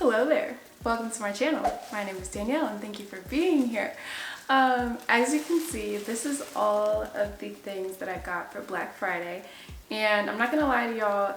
Hello there, welcome to my channel. My name is Danielle and thank you for being here. As you can see, this is all of the things that I got for Black Friday, and I'm not gonna lie to y'all,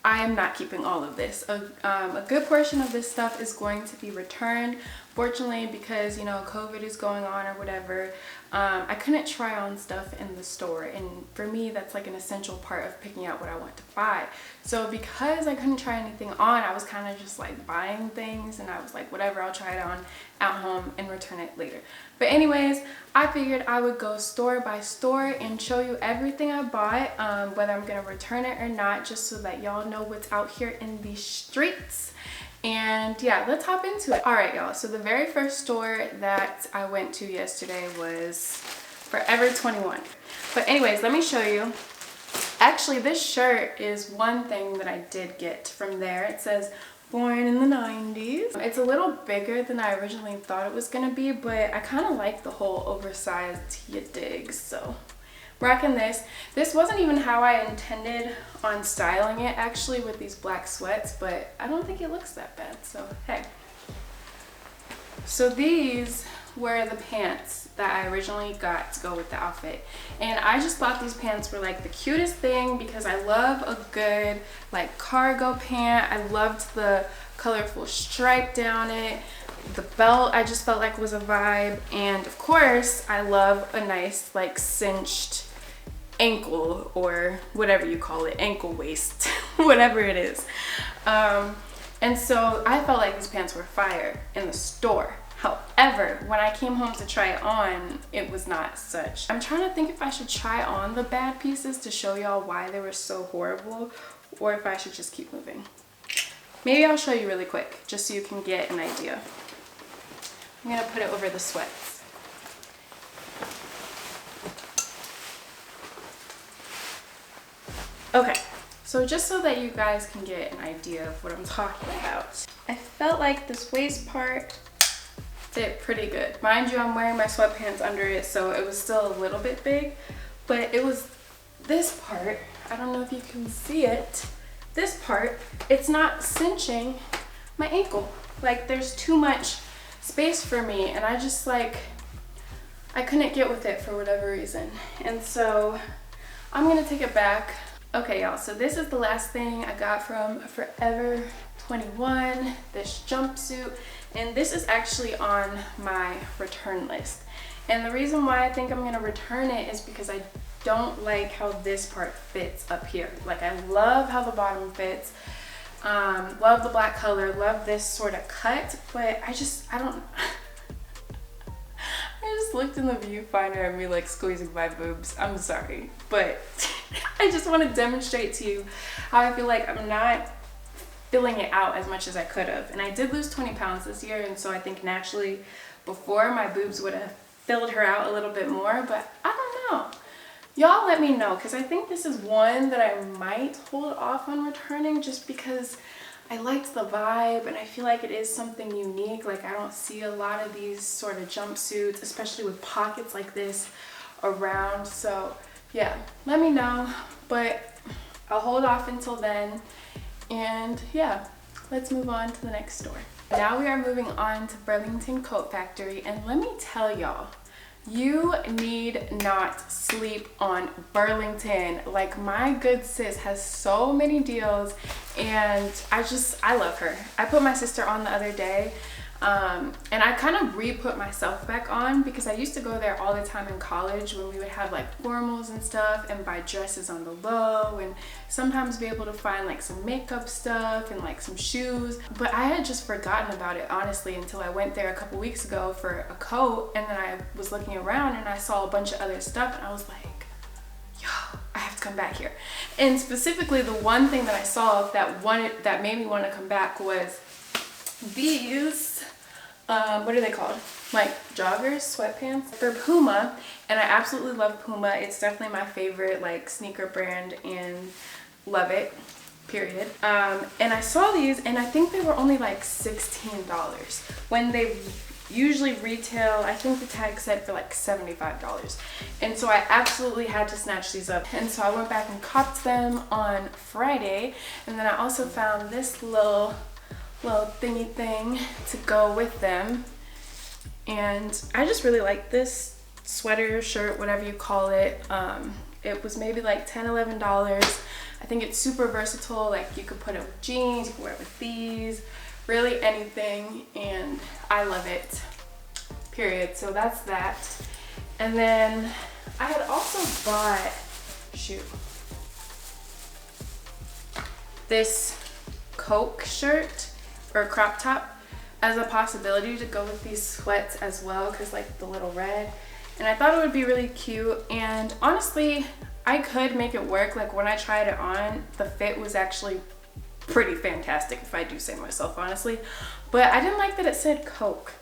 I am not keeping all of this. A good portion of this stuff is going to be returned. Fortunately, because you know COVID is going on or whatever, I couldn't try on stuff in the store, and for me that's like an essential part of picking out what I want to buy. So because I couldn't try anything on, I was kind of just like buying things, and I was like, whatever, I'll try it on at home and return it later. But anyways, I figured I would go store by store and show you everything I bought, whether I'm gonna return it or not, just so that y'all know what's out here in the streets. And yeah, let's hop into it. All right, y'all, so the very first store that I went to yesterday was Forever 21. But anyways, let me show you. Actually, this shirt is one thing that I did get from there. It says born in the 90s. It's a little bigger than I originally thought it was gonna be, but I kind of like the whole oversized you dig, so rocking this. This wasn't even how I intended on styling it actually, with these black sweats, but I don't think it looks that bad, so hey. So these were the pants that I originally got to go with the outfit, and I just thought these pants were like the cutest thing because I love a good like cargo pant. I loved the colorful stripe down it. The belt I just felt like was a vibe, and of course I love a nice like cinched ankle, or whatever you call it, ankle waist, whatever it is. And so I felt like these pants were fire in the store. However, when I came home to try it on, it was not such. I'm trying to think if I should try on the bad pieces to show y'all why they were so horrible, or if I should just keep moving. Maybe I'll show you really quick just so you can get an idea. I'm gonna put it over the sweats. Okay, so just so that you guys can get an idea of what I'm talking about, I felt like this waist part fit pretty good. Mind you, I'm wearing my sweatpants under it, so it was still a little bit big, but it was this part, I don't know if you can see it, this part, it's not cinching my ankle. Like there's too much space for me, and I just like, I couldn't get with it for whatever reason. And so I'm gonna take it back. Okay, y'all, so this is the last thing I got from Forever 21, this jumpsuit, and this is actually on my return list. And the reason why I think I'm gonna return it is because I don't like how this part fits up here. Like I love how the bottom fits, love the black color, love this sort of cut, but I don't, I just looked in the viewfinder at me like squeezing my boobs. I'm sorry, but I just want to demonstrate to you how I feel like I'm not filling it out as much as I could have. And I did lose 20 pounds this year, and so I think naturally before my boobs would have filled her out a little bit more, but I don't know. Y'all let me know, because I think this is one that I might hold off on returning just because I liked the vibe and I feel like it is something unique. Like I don't see a lot of these sort of jumpsuits, especially with pockets like this around. So yeah, let me know, but I'll hold off until then. And yeah, let's move on to the next store. Now we are moving on to Burlington Coat Factory, and let me tell y'all, you need not sleep on Burlington. Like my good sis has so many deals, and I love her. I put my sister on the other day, and I kind of re-put myself back on because I used to go there all the time in college when we would have like formals and stuff and buy dresses on the low, and sometimes be able to find like some makeup stuff and like some shoes. But I had just forgotten about it honestly until I went there a couple weeks ago for a coat, and then I was looking around and I saw a bunch of other stuff, and I was like, yo, I have to come back here. And specifically the one thing that I saw that made me want to come back was these what are they called, like joggers, sweatpants. They're Puma, and I absolutely love Puma. It's definitely my favorite like sneaker brand, and love it, period. And I saw these, and I think they were only like $16 when they usually retail, I think the tag said for like $75. And so I absolutely had to snatch these up, and so I went back and copped them on Friday. And then I also found this little little thingy thing to go with them. And I just really like this sweater, shirt, whatever you call it. It was maybe like $10, $11. I think it's super versatile. Like you could put it with jeans, you can wear it with these, really anything, and I love it, period. So that's that. And then I had also bought, this Coke shirt or crop top as a possibility to go with these sweats as well, because like the little red, and I thought it would be really cute. And honestly, I could make it work. Like when I tried it on, the fit was actually pretty fantastic, if I do say myself honestly, but I didn't like that it said Coke.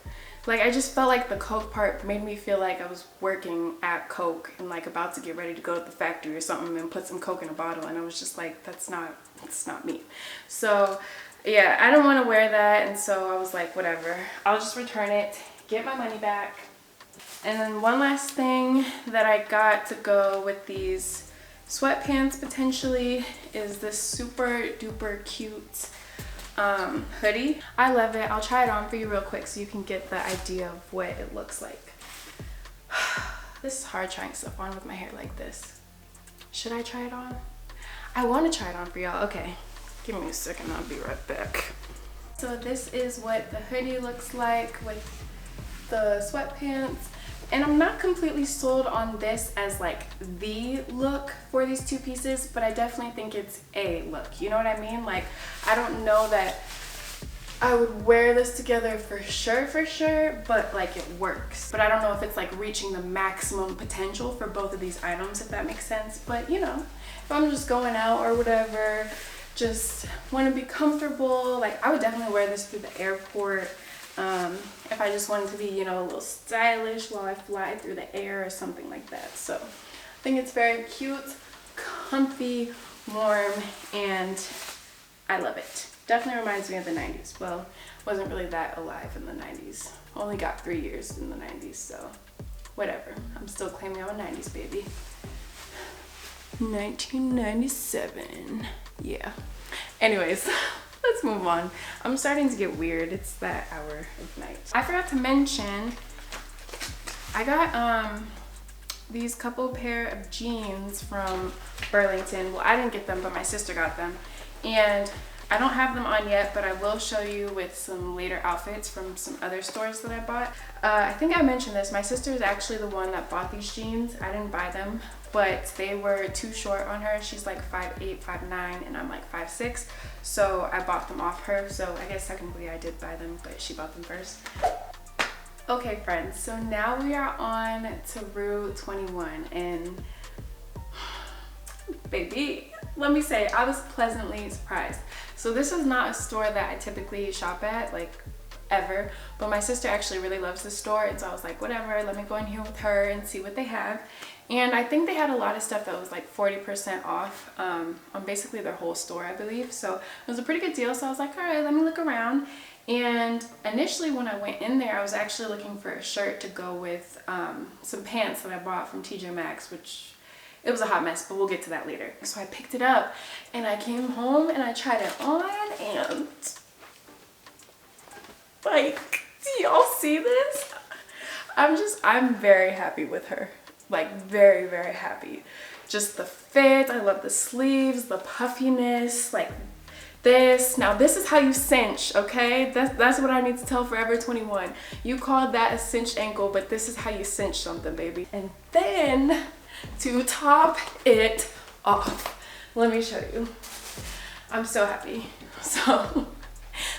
Like I just felt like the Coke part made me feel like I was working at Coke and like about to get ready to go to the factory or something and put some Coke in a bottle, and I was just like, that's not me. So yeah, I don't want to wear that, and so I was like, whatever, I'll just return it, get my money back. And then one last thing that I got to go with these sweatpants potentially is this super duper cute hoodie. I love it. I'll try it on for you real quick so you can get the idea of what it looks like. This is hard trying stuff on with my hair like this. Should I try it on? I want to try it on for y'all. Okay, give me a second, I'll be right back. So this is what the hoodie looks like with the sweatpants. And I'm not completely sold on this as like the look for these two pieces, but I definitely think it's a look. You know what I mean? Like, I don't know that I would wear this together for sure, but like it works. But I don't know if it's like reaching the maximum potential for both of these items, if that makes sense. But you know, if I'm just going out or whatever, just want to be comfortable, like I would definitely wear this through the airport. If I just wanted to be, you know, a little stylish while I fly through the air or something like that. So I think it's very cute, comfy, warm, and I love it. Definitely reminds me of the 90s. Well, wasn't really that alive in the 90s. Only got 3 years in the 90s, so whatever. I'm still claiming I'm a 90s baby. 1997. Yeah. Anyways. Let's move on. I'm starting to get weird. It's that hour of night. I forgot to mention, I got these couple pair of jeans from Burlington. Well, I didn't get them, but my sister got them. And I don't have them on yet, but I will show you with some later outfits from some other stores that I bought. I think I mentioned this. My sister is actually the one that bought these jeans. I didn't buy them, but they were too short on her. She's like 5'8", 5'9", and I'm like 5'6". So I bought them off her. So I guess technically I did buy them, but she bought them first. Okay, friends, so now we are on to Rue 21, and baby, let me say, I was pleasantly surprised. So this is not a store that I typically shop at, like ever, but my sister actually really loves this store, and so I was like, whatever, let me go in here with her and see what they have. And I think they had a lot of stuff that was like 40% off on basically their whole store, I believe. So it was a pretty good deal. So I was like, all right, let me look around. And initially when I went in there, I was actually looking for a shirt to go with some pants that I bought from TJ Maxx, which it was a hot mess, but we'll get to that later. So I picked it up and I came home and I tried it on, and like, do y'all see this? I'm very happy with her. Like very, very happy. Just the fit, I love the sleeves, the puffiness, like this. Now this is how you cinch, okay? That's what I need to tell Forever 21. You called that a cinched ankle, but this is how you cinch something, baby. And then to top it off, let me show you. I'm so happy. So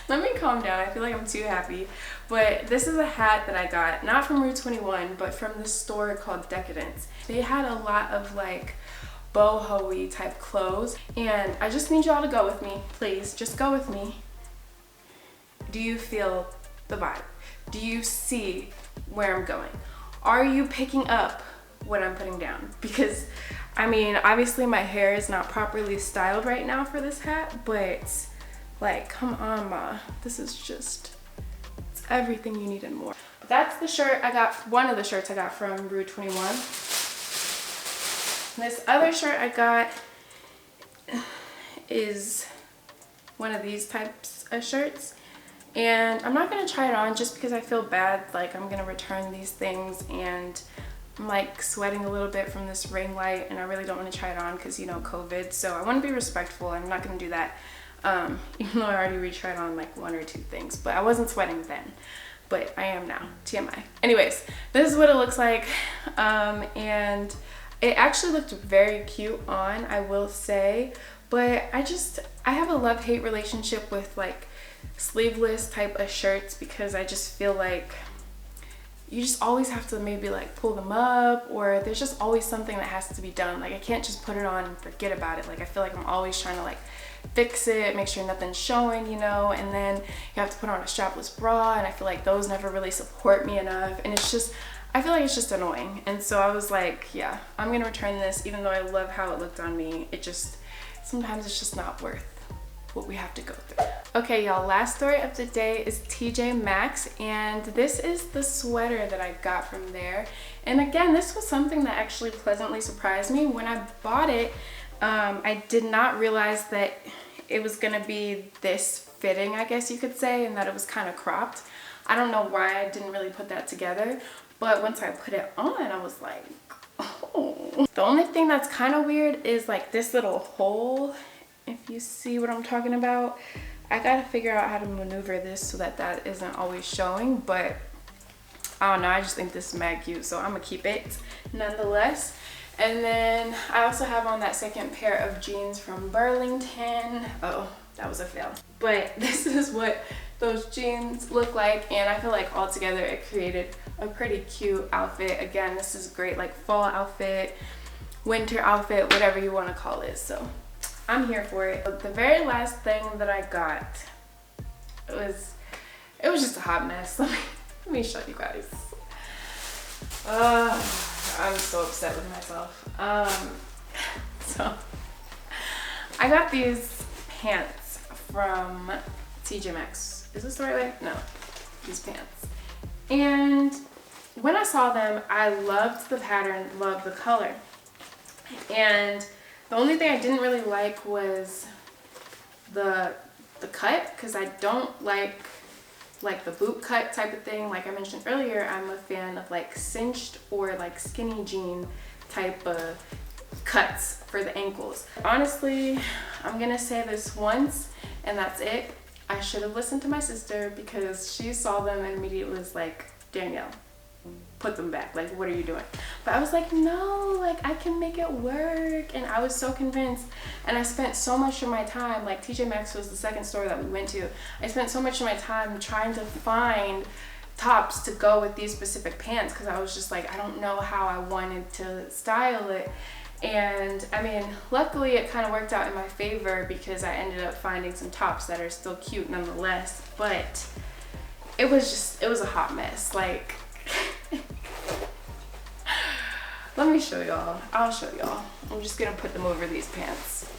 let me calm down. I feel like I'm too happy. But this is a hat that I got, not from Rue 21, but from this store called Decadence. They had a lot of like boho-y type clothes, and I just need y'all to go with me, please. Just go with me. Do you feel the vibe? Do you see where I'm going? Are you picking up what I'm putting down? Because I mean, obviously my hair is not properly styled right now for this hat, but like, come on, ma. This is just, it's everything you need and more. That's the shirt I got, one of the shirts I got from Rue 21. This other shirt I got is one of these types of shirts. And I'm not gonna try it on just because I feel bad, like I'm gonna return these things and I'm like sweating a little bit from this ring light, and I really don't want to try it on because, you know, COVID. So I want to be respectful. I'm not going to do that, even though I already retried on like 1 or 2 things. But I wasn't sweating then, but I am now. TMI. Anyways, this is what it looks like, and it actually looked very cute on, I will say. But I have a love-hate relationship with like sleeveless type of shirts, because I just feel like you just always have to maybe like pull them up, or there's just always something that has to be done. Like I can't just put it on and forget about it. Like I feel like I'm always trying to like fix it, make sure nothing's showing, you know, and then you have to put on a strapless bra, and I feel like those never really support me enough, and it's just, I feel like it's just annoying. And so I was like, yeah, I'm gonna return this, even though I love how it looked on me. It just, sometimes it's just not worth what we have to go through. Okay, y'all, last story of the day is TJ Maxx, and this is the sweater that I got from there. And again, this was something that actually pleasantly surprised me. When I bought it, I did not realize that it was gonna be this fitting, I guess you could say, and that it was kind of cropped. I don't know why I didn't really put that together, but once I put it on, I was like, oh. The only thing that's kind of weird is like this little hole, if you see what I'm talking about. I gotta figure out how to maneuver this so that that isn't always showing, but I don't know, I just think this is mad cute, so I'm gonna keep it nonetheless. And then I also have on that second pair of jeans from Burlington. Oh, that was a fail. But this is what those jeans look like, and I feel like all together it created a pretty cute outfit. Again, this is great like fall outfit, winter outfit, whatever you want to call it. So I'm here for it. The very last thing that I got, it was just a hot mess. Let me show you guys. I'm so upset with myself. So I got these pants from TJ Maxx. Is this the right way? No, these pants. And when I saw them, I loved the pattern, loved the color. And the only thing I didn't really like was the cut, because I don't like the boot cut type of thing. Like I mentioned earlier, I'm a fan of like cinched or like skinny jean type of cuts for the ankles. Honestly, I'm gonna say this once and that's it. I should have listened to my sister, because she saw them and immediately was like, Danielle, put them back, like what are you doing? But I was like, no, like I can make it work. And I was so convinced, and I spent so much of my time, like TJ Maxx was the second store that we went to, I spent so much of my time trying to find tops to go with these specific pants, because I was just like, I don't know how I wanted to style it. And I mean, luckily it kind of worked out in my favor, because I ended up finding some tops that are still cute nonetheless. But it was a hot mess. Like let me show y'all. I'll show y'all. I'm just gonna put them over these pants.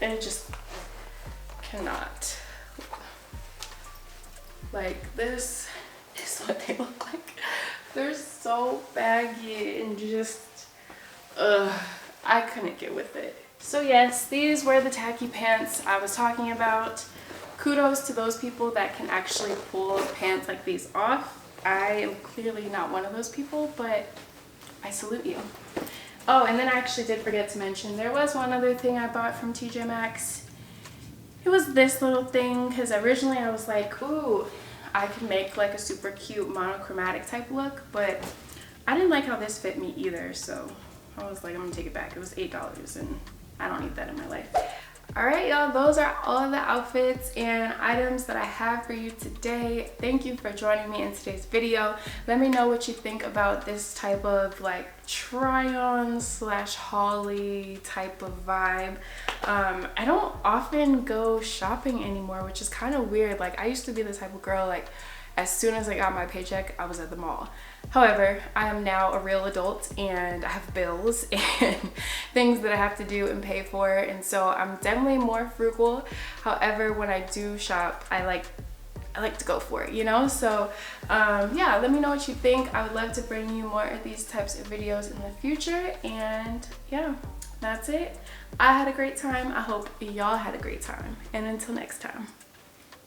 And it just cannot. Like, this is what they look like. They're so baggy and just, I couldn't get with it. So yes, these were the tacky pants I was talking about. Kudos to those people that can actually pull pants like these off. I am clearly not one of those people, but I salute you. Oh, and then I actually did forget to mention, there was one other thing I bought from TJ Maxx. It was this little thing, because originally I was like, ooh, I could make like a super cute monochromatic type look, but I didn't like how this fit me either, so I was like, I'm gonna take it back. It was $8 and I don't need that in my life. Alright y'all, those are all of the outfits and items that I have for you today. Thank you for joining me in today's video. Let me know what you think about this type of like try-on slash hauly type of vibe. I don't often go shopping anymore, which is kind of weird. Like I used to be the type of girl, like as soon as I got my paycheck, I was at the mall. However, I am now a real adult and I have bills and things that I have to do and pay for, and so I'm definitely more frugal. However, when I do shop, I I like to go for it, you know? So yeah, let me know what you think. I would love to bring you more of these types of videos in the future. And yeah, that's it. I had a great time. I hope y'all had a great time. And until next time,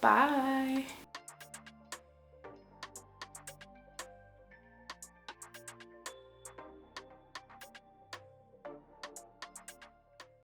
bye.